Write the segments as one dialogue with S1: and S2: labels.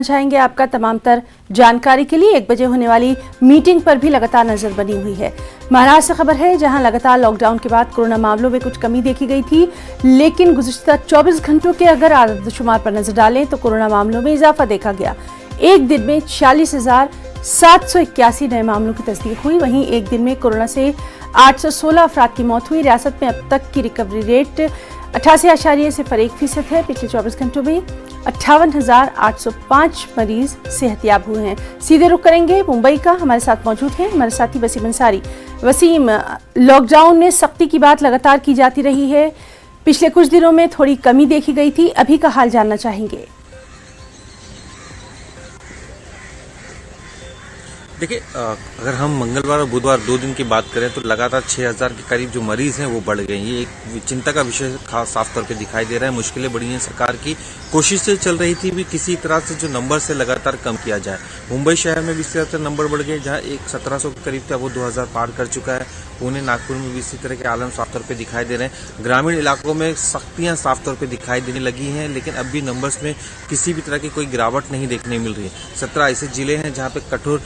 S1: चाहेंगे आपका तमाम तर जानकारी के लिए 1 बजे होने वाली मीटिंग पर भी लगातार नजर बनी हुई है। महाराष्ट्र से खबर है, जहां लगातार लॉकडाउन के बाद कोरोना मामलों में कुछ कमी देखी गई थी, लेकिन गुज़िश्ता 24 घंटों के अगर आदमशुमार पर नजर डालें तो कोरोना मामलों में इजाफा देखा गया। एक दिन में 46,781 नए मामलों की तस्दीक हुई। वहीं एक दिन में कोरोना से 816 अफराद की मौत हुई। रियासत में अब तक की रिकवरी रेट 88.01% है। पिछले 24 घंटों में 58,805 मरीज सेहतयाब हुए हैं। सीधे रुख करेंगे मुंबई का, हमारे साथ मौजूद हैं हमारे साथी वसीम अंसारी। वसीम, लॉकडाउन में सख्ती की बात लगातार की जाती रही है, पिछले कुछ दिनों में थोड़ी कमी देखी गई थी, अभी का हाल जानना चाहेंगे।
S2: देखिए, अगर हम मंगलवार और बुधवार 2 दिन की बात करें तो लगातार 6,000 के करीब जो मरीज हैं वो बढ़ गए। ये एक चिंता का विषय खास साफ तौर पे दिखाई दे रहा है। मुश्किलें बढ़ी हैं, सरकार की कोशिशें चल रही थी भी किसी तरह से जो नंबर से लगातार कम किया जाए। मुंबई शहर में भी इसी तरह से नंबर बढ़ गए, जहां एक 1700 के करीब था वो 2000 पार कर चुका है। पुणे, नागपुर में भी इसी तरह के आलम साफ तौर पे दिखाई दे रहे हैं। ग्रामीण इलाकों में सख्तियां साफ तौर पे दिखाई देने लगी हैं, लेकिन अब भी नंबर्स में किसी भी तरह की कोई गिरावट नहीं देखने मिल रही है। 17 ऐसे जिले हैं जहां पे कठोर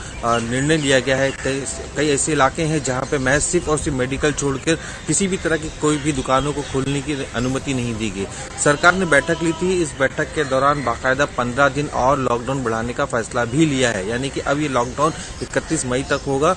S2: निर्णय लिया गया है। कई ऐसे इलाके हैं जहां पे महज सिर्फ और सिर्फ मेडिकल छोड़कर किसी भी तरह की कोई भी दुकानों को खोलने की अनुमति नहीं दी गई। सरकार ने बैठक ली थी, इस बैठक के दौरान बाकायदा 15 दिन और लॉकडाउन बढ़ाने का फैसला भी लिया है, यानी कि अब ये लॉकडाउन 31 मई तक होगा।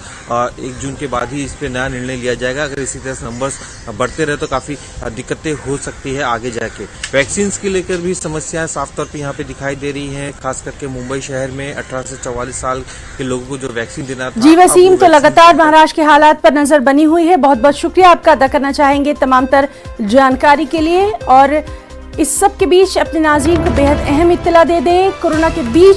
S2: 1 जून के बाद ही इस पे नया निर्णय लिया जाएगा। अगर इसी तरह से नंबर्स बढ़ते रहे तो काफी दिक्कतें हो सकती है आगे जाके। वैक्सीन के लेकर भी समस्याएं साफ तौर पे यहाँ पे दिखाई दे रही हैं, खास करके मुंबई शहर में 18 से 44 साल के लोगों को जो वैक्सीन देना था।
S1: जी वसीम, तो लगातार महाराष्ट्र के हालात पर नजर बनी हुई है। बहुत बहुत शुक्रिया आपका अदा करना चाहेंगे तमाम तर जानकारी के लिए, और इस सब के बीच अपने नाज़रीन को बेहद अहम इत्तला दे दें। कोरोना के बीच